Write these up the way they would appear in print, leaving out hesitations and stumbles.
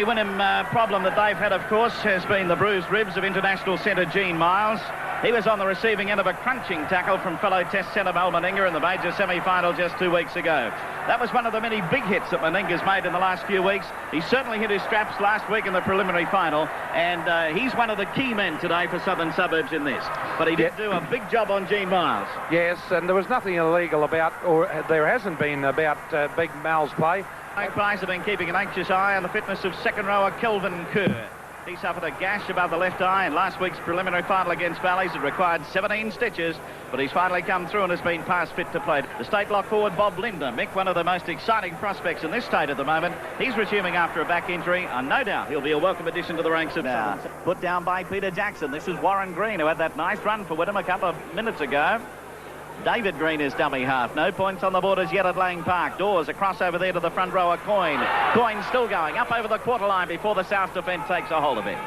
only Wynnum problem that they've had, of course, has been the bruised ribs of international centre Gene Miles. He was on the receiving end of a crunching tackle from fellow Test centre Mal Meninga in the major semi-final just 2 weeks ago. That was one of the many big hits that Meninga's made in the last few weeks. He certainly hit his straps last week in the preliminary final, and he's one of the key men today for Southern Suburbs in this. But he did do a big job on Gene Miles. Yes, and there was nothing illegal about, or there hasn't been about Big Mal's play. Magpies have been keeping an anxious eye on the fitness of second rower Kelvin Kerr. He suffered a gash above the left eye in last week's preliminary final against Valleys. It required 17 stitches, but he's finally come through and has been past fit to play. The state lock forward Bob Linder, Mick, one of the most exciting prospects in this state at the moment. He's resuming after a back injury, and no doubt he'll be a welcome addition to the ranks of now. Put down by Peter Jackson. This is Warren Green, who had that nice run for Wynnum a couple of minutes ago. David Green is dummy half. No points on the board as yet at Lang Park. Dawes across over there to the front rower Coyne. Coyne still going up over the quarter line before the South defence takes a hold of it.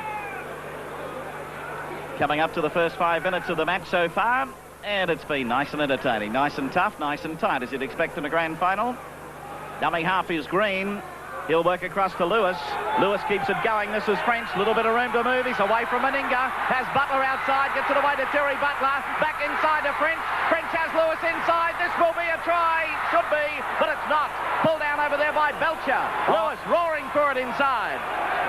Coming up to the first 5 minutes of the match so far, and it's been nice and entertaining. Nice and tough, nice and tight as you'd expect in a grand final. Dummy half is Green. He'll work across to Lewis. Lewis keeps it going. This is French. Little bit of room to move. He's away from Meninga. Has Butler outside. Gets it away to Terry Butler. Back inside to French. French has Lewis inside. This will be a try. Should be, but it's not. Pulled down over there by Belcher. Lewis roaring for it inside.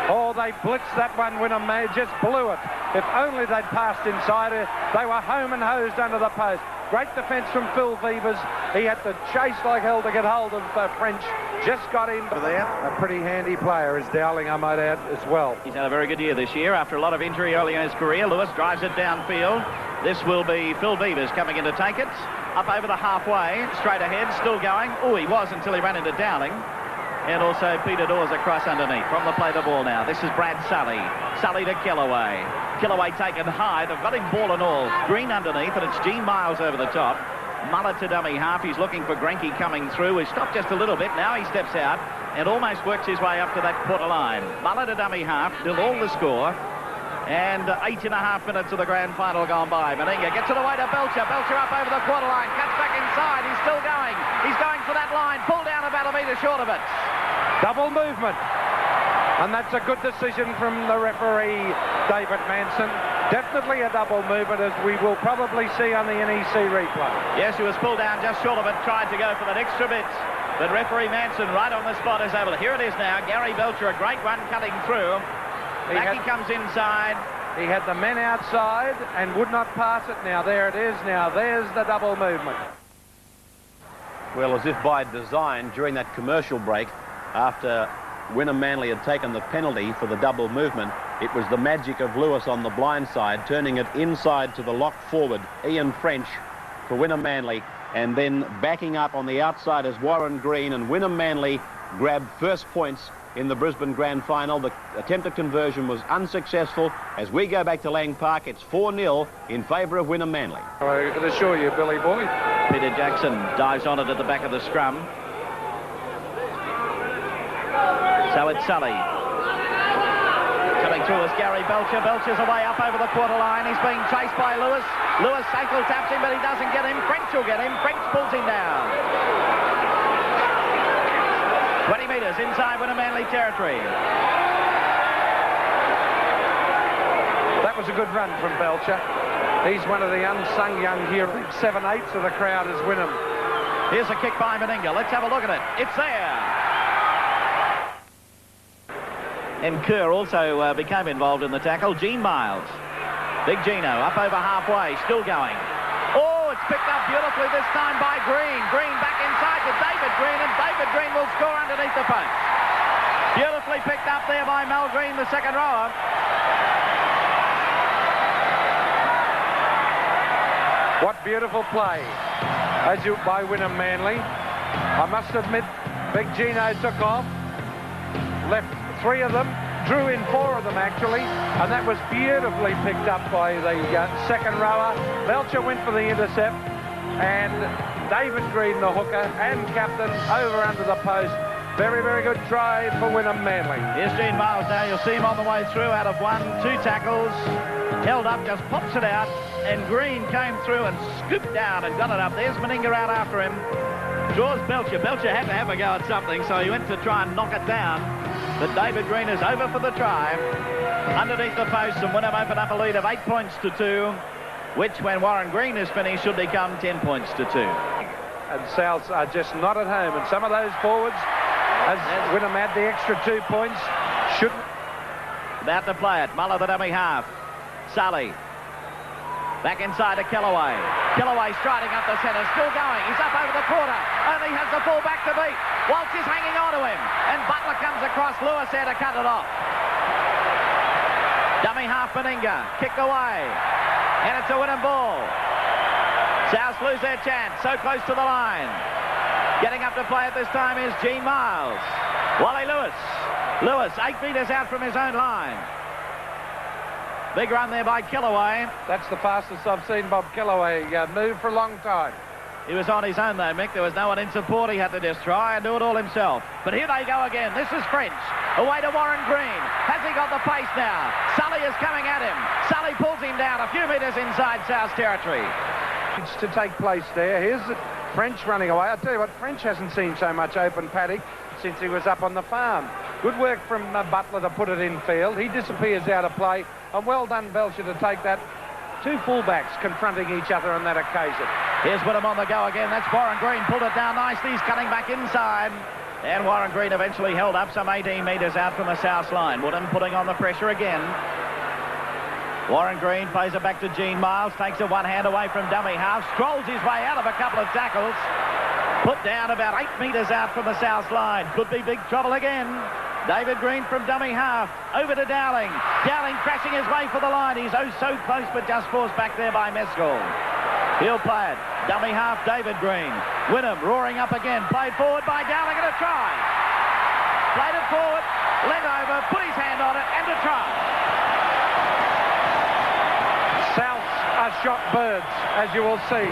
Oh, they blitzed that one. Wynnum just blew it. If only they'd passed inside it. They were home and hosed under the post. Great defence from Phil Vevers. He had to chase like hell to get hold of French. Just got in there. A pretty handy player is Dowling, I might add, as well. He's had a very good year this year after a lot of injury early in his career. Lewis drives it downfield. This will be Phil Vevers coming in to take it. Up over the halfway, straight ahead, still going. Oh, he was until he ran into Dowling. And also Peter Dawes across underneath. From the play the ball now. This is Brad Sully. Sully to Kellaway. Kellaway taken high. They've got him ball and all. Green underneath, and it's Gene Miles over the top. Mullet to dummy half. He's looking for Grenke coming through. He's stopped just a little bit. Now he steps out and almost works his way up to that quarter line. Mullet to dummy half. Still all the score. And 8.5 minutes of the grand final gone by. Meninga gets it away to Belcher. Belcher up over the quarter line. Cuts back inside. He's still going. He's going for that line. Pulled down about a metre short of it. Double movement. And that's a good decision from the referee, David Manson. Definitely a double movement, as we will probably see on the NEC replay. Yes, he was pulled down just short of it. Tried to go for that extra bit. But referee Manson right on the spot is able to. Here it is now. Gary Belcher, a great one cutting through. Back he comes inside. He had the men outside and would not pass it. Now there it is. Now there's the double movement. Well, as if by design, during that commercial break, after Wynnum-Manly had taken the penalty for the double movement, it was the magic of Lewis on the blind side, turning it inside to the lock forward, Ian French, for Wynnum-Manly, and then backing up on the outside as Warren Green, and Wynnum-Manly grabbed first points in the Brisbane Grand Final. The attempted conversion was unsuccessful. As we go back to Lang Park, it's 4-0 in favour of Wynnum-Manly. I can assure you, Billy Boy. Peter Jackson dives on it at the back of the scrum. So it's Sully. Coming through is Gary Belcher. Belcher's away up over the quarter line. He's being chased by Lewis. Lewis ankle taps him, but he doesn't get him. French will get him. French pulls him down. 20 metres inside Wynnum-Manly territory. That was a good run from Belcher. He's one of the unsung young heroes. 7/8 of the crowd is Wynnum. Here's a kick by Meninga. Let's have a look at it. It's there. And Kerr also became involved in the tackle. Gene Miles. Big Gino up over halfway. Still going. Oh, it's picked up beautifully this time by Green. Green back inside to David Green, and David Green will score underneath the post. Beautifully picked up there by Mel Green, the second rower. What beautiful play by Wynnum-Manly. I must admit, Big Gino took off, left 3 of them, drew in 4 of them actually, and that was beautifully picked up by the second rower. Belcher went for the intercept, and David Green, the hooker and captain, over under the post. Very, very good try for Wynnum-Manly. Here's Gene Miles now. You'll see him on the way through out of 1, 2 tackles. Held up, just pops it out, and Green came through and scooped down and got it up. There's Meninga out after him. Draws Belcher. Belcher had to have a go at something, so he went to try and knock it down. But David Green is over for the try. Underneath the post, and Wynnum open up a lead of 8 points to 2, which, when Warren Green is finished, should become 10 points to 2. And Souths are just not at home. And some of those forwards, as Wynnum had the extra 2 points, shouldn't. About to play it. Muller the dummy half. Sully. Back inside to Kellaway. Kellaway striding up the centre, still going. He's up over the quarter. Only has the full back to beat. Walsh is hanging on to him. And Butler comes across. Lewis there to cut it off. Dummy half Meninga. Kicked away. And it's a Wynnum ball. Souths lose their chance. So close to the line. Getting up to play at this time is Gene Miles. Wally Lewis. Lewis 8 metres out from his own line. Big run there by Kellaway. That's the fastest I've seen Bob Kellaway move for a long time. He was on his own though, Mick. There was no one in support. He had to just try and do it all himself. But here they go again. This is French. Away to Warren Green. Has he got the pace now? Sully is coming at him. Sully pulls him down a few metres inside South territory. It's to take place there. Here's French running away. I tell you what, French hasn't seen so much open paddock since he was up on the farm. Good work from Butler to put it in field. He disappears out of play. And well done, Belcher, to take that. 2 fullbacks confronting each other on that occasion. Here's Wynnum on the go again. That's Warren Green. Pulled it down nicely. He's cutting back inside. And Warren Green eventually held up some 18 metres out from the South line. Wynnum putting on the pressure again. Warren Green plays it back to Gene Miles. Takes it one hand away from dummy half. Strolls his way out of a couple of tackles. Put down about 8 metres out from the South line. Could be big trouble again. David Green from dummy half. Over to Dowling. Dowling crashing his way for the line. He's oh so close, but just forced back there by Mescal. He'll play it. Dummy half, David Green. Wynnum roaring up again. Played forward by Dowling and a try. Played it forward, leant over, put his hand on it, and a try. Souths are shot birds, as you will see.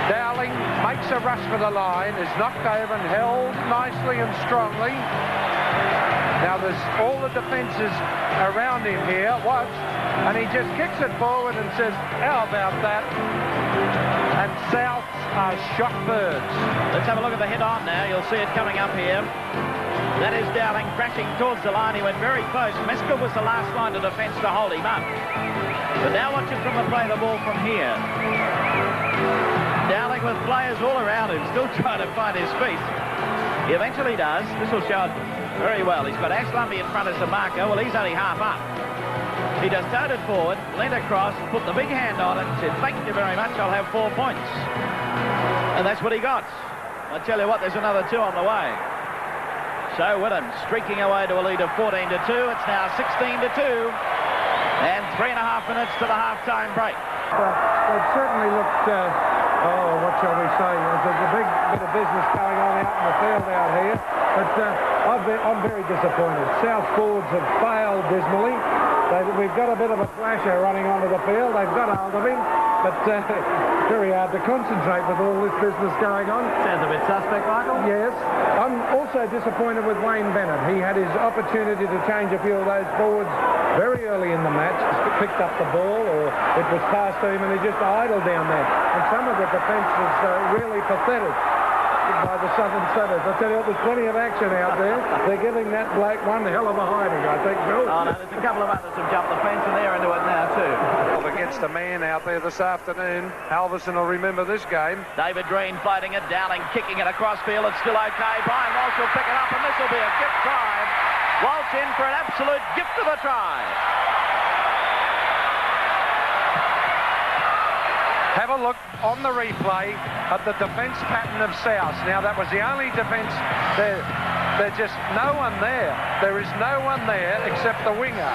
Dowling makes a rush for the line, is knocked over and held nicely and strongly. Now there's all the defences around him here. Watch. And he just kicks it forward and says, how about that? And Souths are shot birds. Let's have a look at the head-on now. You'll see it coming up here. That is Dowling crashing towards the line. He went very close. Mescal was the last line of defence to hold him up. But now watch it from the play the ball from here. Dowling with players all around him, still trying to find his feet. He eventually does. This will show it very well. He's got Ash Lumbie in front of Samarco. Well, he's only half up. He just started forward, leant across, put the big hand on it, and said, thank you very much, I'll have 4 points. And that's what he got. I tell you what, there's another 2 on the way. So Wynnum streaking away to a lead of 14 to 2. It's now 16 to 2. And 3.5 minutes to the half-time break. They've certainly looked, what shall we say? There's a big bit of business going on out in the field out here. But I'm very disappointed. South forwards have failed dismally. We've got a bit of a flasher running onto the field. They've got hold of him. But very hard to concentrate with all this business going on. Sounds a bit suspect, Michael. Yes. I'm also disappointed with Wayne Bennett. He had his opportunity to change a few of those forwards very early in the match. Picked up the ball, or it was passed to him, and he just idled down there. And some of the defence was really pathetic by the Southern Setters. I tell you what, there's plenty of action out there. They're giving that bloke one hell of a hiding, I think, Bill. Oh, no, there's a couple of others who've jumped the fence, and they're into it now, too. Against a man out there this afternoon. Halverson will remember this game. David Green floating it, Dowling kicking it across field. It's still okay. Brian Walsh will pick it up, and this will be a gift try. Walsh in for an absolute gift of a try. Have a look on the replay at the defence pattern of South. Now, that was the only defence. There's just no one there. There is no one there except the winger.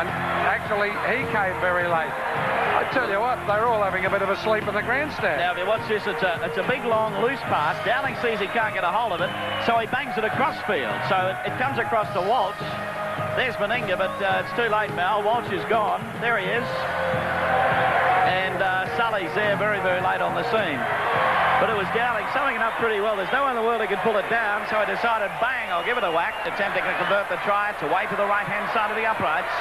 And actually, he came very late. I tell you what, they're all having a bit of a sleep in the grandstand. Now, if you watch this, it's a big, long, loose pass. Dowling sees he can't get a hold of it, so he bangs it across field. So it comes across to Walsh. There's Meninga, but it's too late now. Walsh is gone. There he is. And Sully's there very, very late on the scene. But it was Dowling summing it up pretty well. There's no one in the world who could pull it down, so he decided, bang, I'll give it a whack, attempting to convert the try. It's away to the right-hand side of the uprights.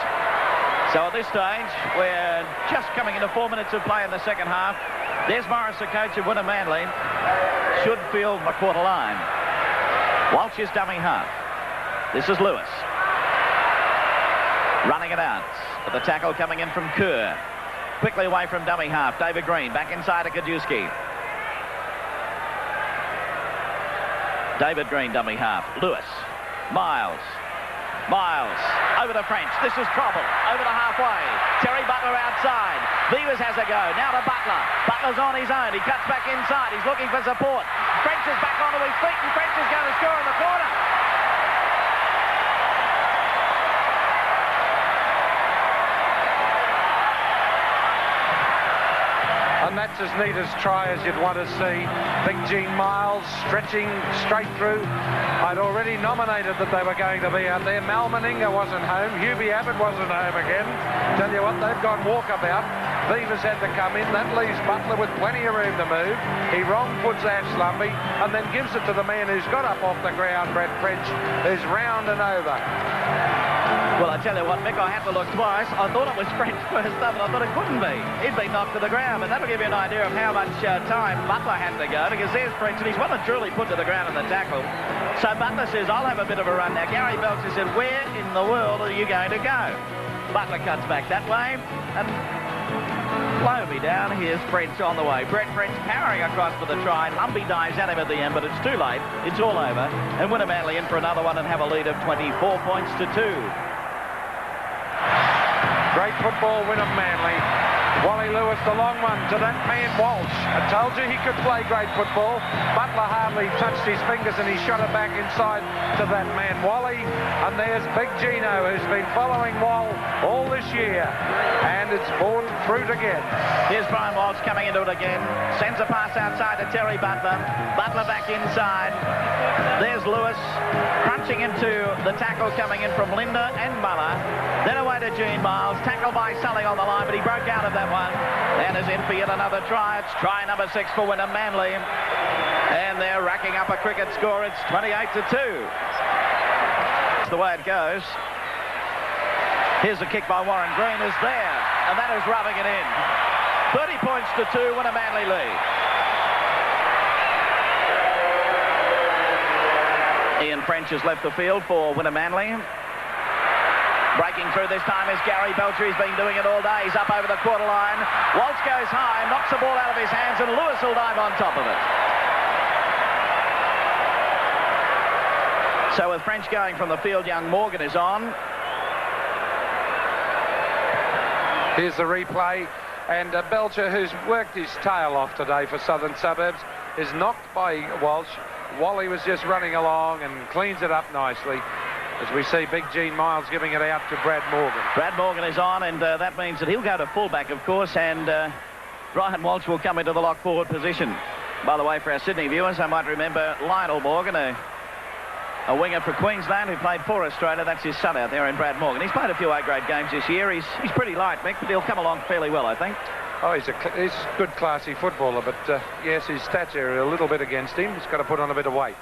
So at this stage, we're just coming into 4 minutes of play in the second half. There's Morris, the coach of Wynnum-Manly. Should field the quarter line. Walsh is dummy half. This is Lewis. Running it out. But the tackle coming in from Kerr. Quickly away from dummy half. David Green back inside to Kajewski. David Green, dummy half. Lewis. Miles. Miles. Over to French. This is Trouble. Over the halfway. Terry Butler outside. Beavers has a go. Now to Butler. Butler's on his own. He cuts back inside. He's looking for support. French is back onto his feet, and French is going to score in the corner. And that's as neat a try as you'd want to see. Big Gene Miles stretching straight through. I'd already nominated that they were going to be out there. Mal Meninga wasn't home. Hubie Abbott wasn't home again. Tell you what, they've gone walkabout. Beavers had to come in. That leaves Butler with plenty of room to move. He wrong puts Ash Lumbie and then gives it to the man who's got up off the ground, Brett French, who's round and over. Well, I tell you what, Mick, I had to look twice. I thought it was French first up, and I thought it couldn't be. He'd been knocked to the ground, and that'll give you an idea of how much time Butler had to go, because there's French, and he's well and truly put to the ground in the tackle. So Butler says, I'll have a bit of a run now. Gary Belcher said, where in the world are you going to go? Butler cuts back that way, and blow me down, here's French on the way. Brett French powering across for the try. Lumbie dives at him at the end, but it's too late. It's all over. And Wynnum-Manly in for another one and have a lead of 24 points to 2. Great football, Wynnum-Manly. Wally Lewis, the long one to that man Walsh. I told you he could play great football. Butler hardly touched his fingers and he shot it back inside to that man Wally. And there's Big Gino, who's been following Wall all this year. And it's borne fruit again. Here's Brian Walsh coming into it again. Sends a pass outside to Terry Butler. Butler back inside. There's Lewis crunching into the tackle coming in from Linda and Muller. Then away to Gene Miles. Tackled by Sully on the line, but he broke out of that one. And is in for yet another try. It's try number 6 for Wynnum-Manly. And they're racking up a cricket score. It's 28-2. That's the way it goes. Here's a kick by Warren Green. Is there. And that is rubbing it in. 30 points to 2. Wynnum-Manly lead. Ian French has left the field for Wynnum-Manly. Breaking through this time is Gary Belcher. He's been doing it all day. He's up over the quarter line. Walsh goes high, knocks the ball out of his hands, and Lewis will dive on top of it. So with French going from the field, young Morgan is on. Here's the replay. And Belcher, who's worked his tail off today for Southern Suburbs, is knocked by Walsh. Wally was just running along and cleans it up nicely. As we see Big Gene Miles giving it out to Brad Morgan. Brad Morgan is on, and that means that he'll go to fullback, of course, and Ryan Walsh will come into the lock forward position. By the way, for our Sydney viewers, I might remember Lionel Morgan, a winger for Queensland who played for Australia. That's his son out there in Brad Morgan. He's played a few A-grade games this year. He's pretty light, Mick, but he'll come along fairly well, I think. Oh, he's a good, classy footballer, but yes, his stats are a little bit against him. He's got to put on a bit of weight.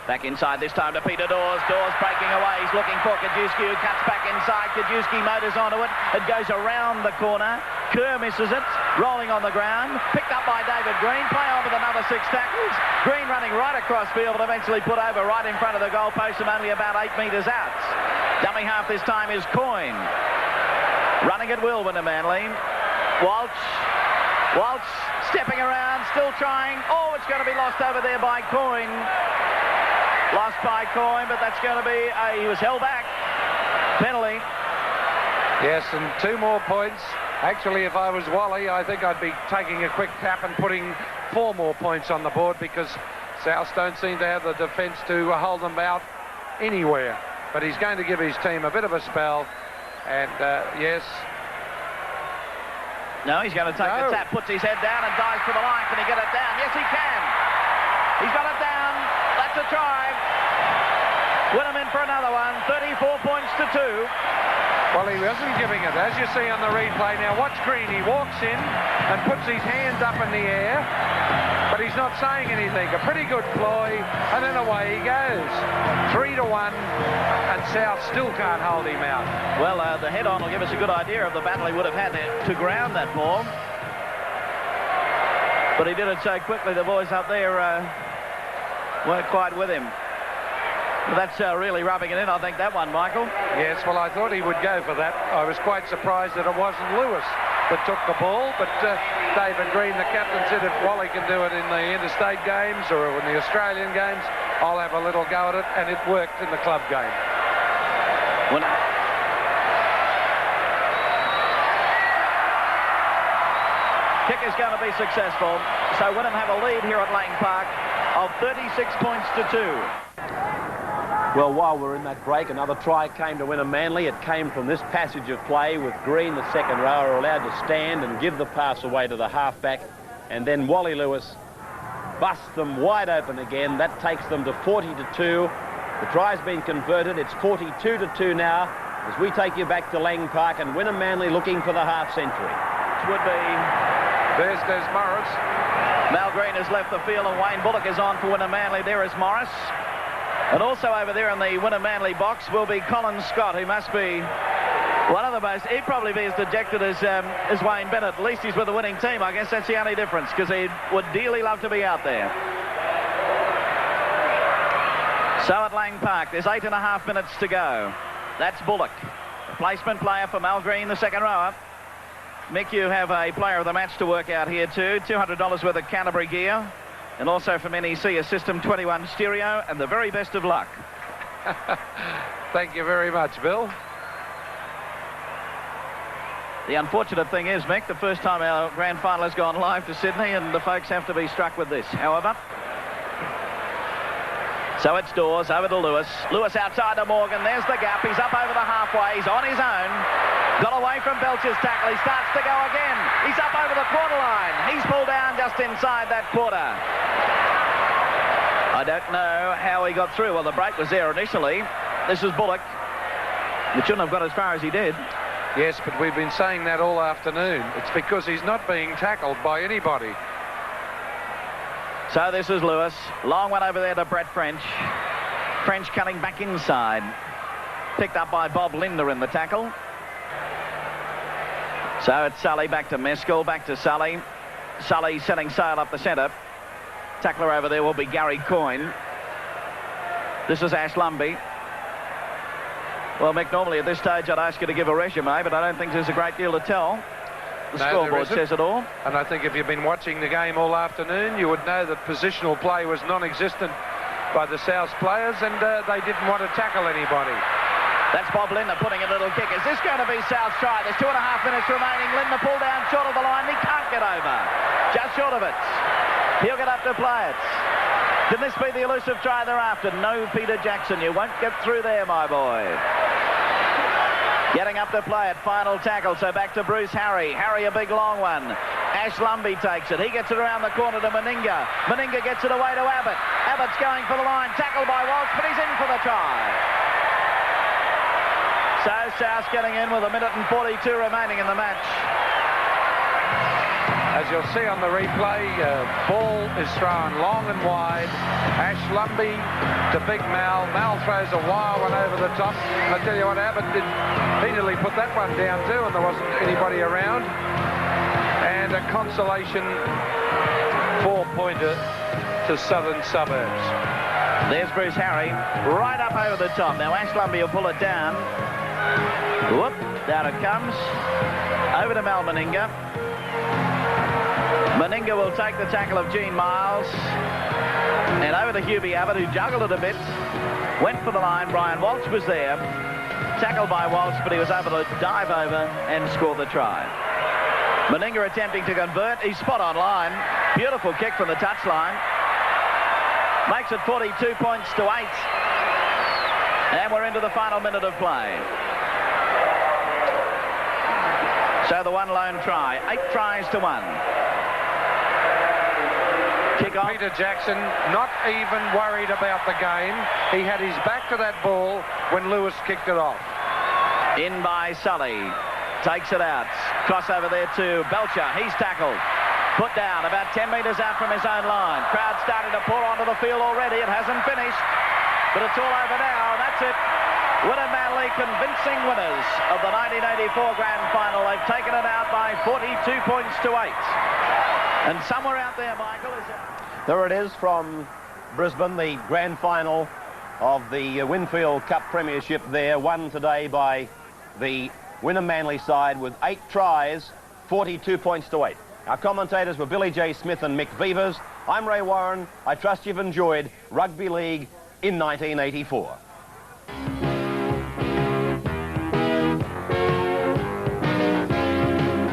Back inside this time to Peter Dawes. Dawes breaking away. He's looking for Kajewski, who cuts back inside. Kajewski motors onto it. It goes around the corner. Kerr misses it. Rolling on the ground. Picked up by David Green. Play on with another 6 tackles. Green running right across field and eventually put over right in front of the goal post and only about 8 metres out. Dummy half this time is Coyne. Running at will, Wynnum-Manly. Walsh stepping around, still trying. Oh, it's going to be lost over there by Coyne. Lost by Coyne, but that's going to be he was held back. Penalty. Yes, and 2 more points. Actually, if I was Wally, I think I'd be taking a quick tap and putting 4 more points on the board, because South don't seem to have the defence to hold them out anywhere. But he's going to give his team a bit of a spell. And yes. No, he's going to take the tap, puts his head down and dives for the line. Can he get it down? Yes, he can. He's got it down. That's a try. Wynnum in for another one. 34 points to 2. Well, he wasn't giving it, as you see on the replay. Now, watch Green. He walks in and puts his hands up in the air, but he's not saying anything. A pretty good ploy, and then away he goes. 3-1, and South still can't hold him out. Well, the head-on will give us a good idea of the battle he would have had to ground that ball. But he did it so quickly, the boys up there weren't quite with him. That's really rubbing it in, I think, that one, Michael. Yes, well, I thought he would go for that. I was quite surprised that it wasn't Lewis that took the ball, but David Green, the captain, said if Wally can do it in the interstate games or in the Australian games, I'll have a little go at it, and it worked in the club game. Kick is going to be successful, so Wynnum have a lead here at Lang Park of 36 points to 2. Well, while we're in that break, another try came to Wynnum-Manly. It came from this passage of play with Green, the second rower, allowed to stand and give the pass away to the halfback. And then Wally Lewis busts them wide open again. That takes them to 40 to 2. The try's been converted. It's 42 to 2 now as we take you back to Lang Park, and Wynnum-Manly looking for the half century. Which would be... There's Des Morris. Mal Green has left the field and Wayne Bullock is on for Wynnum-Manly. There is Morris. And also over there in the Wynnum-Manly box will be Colin Scott, who must be one of the most... He'd probably be as dejected as Wayne Bennett. At least he's with the winning team. I guess that's the only difference, because he would dearly love to be out there. So at Lang Park, there's 8.5 minutes to go. That's Bullock. Replacement player for Mal Green, the second rower. Mick, you have a player of the match to work out here too. $200 worth of Canterbury gear. And also from NEC, a System 21 stereo, and the very best of luck. Thank you very much, Bill. The unfortunate thing is, Mick, the first time our grand final has gone live to Sydney, and the folks have to be struck with this. However, so it's Dawes over to Lewis. Lewis outside to Morgan. There's the gap. He's up over the halfway. He's on his own. Got away from Belcher's tackle. He starts to go again. He's up over the quarter line. He's pulled down just inside that quarter. I don't know how he got through. Well, the break was there initially. This is Bullock. He shouldn't have got as far as he did. Yes, but we've been saying that all afternoon. It's because he's not being tackled by anybody. So this is Lewis. Long one over there to Brett French. French cutting back inside. Picked up by Bob Linder in the tackle. So it's Sully back to Mescal, back to Sully. Sully setting sail up the centre. Tackler over there will be Gary Coyne. This is Ash Lumbey. Well, Mick, normally at this stage I'd ask you to give a resume, but I don't think there's a great deal to tell. The scoreboard says it all. And I think if you've been watching the game all afternoon, you would know that positional play was non-existent by the South players, and they didn't want to tackle anybody. That's Bob Linder putting a little kick. Is this going to be South's try? There's 2.5 minutes remaining. Linder pulled down short of the line. He can't get over. Just short of it. He'll get up to play it. Can this be the elusive try they're after? No, Peter Jackson. You won't get through there, my boy. Getting up to play it. Final tackle. So back to Bruce Harry. Harry, a big long one. Ash Lumbey takes it. He gets it around the corner to Meninga. Meninga gets it away to Abbott. Abbott's going for the line. Tackled by Walsh, but he's in for the try. So South getting in with 1 minute and 42 remaining in the match. As you'll see on the replay, ball is thrown long and wide. Ash Lumbey to Big Mal. Mal throws a wild one over the top. I tell you what, Abbott did. He nearly put that one down too, and there wasn't anybody around. And a consolation 4-pointer to Southern Suburbs. There's Bruce Harry right up over the top. Now Ash Lumbey will pull it down. Whoop, down it comes. Over to Mal Meninga. Meninga will take the tackle of Gene Miles. And over to Hubie Abbott, who juggled it a bit. Went for the line. Brian Walsh was there. Tackled by Walsh, but he was able to dive over and score the try. Meninga attempting to convert. He's spot on line. Beautiful kick from the touchline. Makes it 42 points to 8. And we're into the final minute of play. So the one lone try. 8 tries to 1. Kick off. Peter Jackson not even worried about the game. He had his back to that ball when Lewis kicked it off. In by Sully. Takes it out. Crossover there to Belcher. He's tackled. Put down about 10 metres out from his own line. Crowd starting to pour onto the field already. It hasn't finished. But it's all over now. That's it. Wynnum-Manly convincing winners of the 1984 Grand Final. They've taken it out by 42 points to 8. And somewhere out there, Michael, is it? There it is from Brisbane, the Grand Final of the Winfield Cup Premiership there, won today by the Wynnum-Manly side with 8 tries, 42 points to 8. Our commentators were Billy J. Smith and Mick Vivers. I'm Ray Warren. I trust you've enjoyed Rugby League in 1984.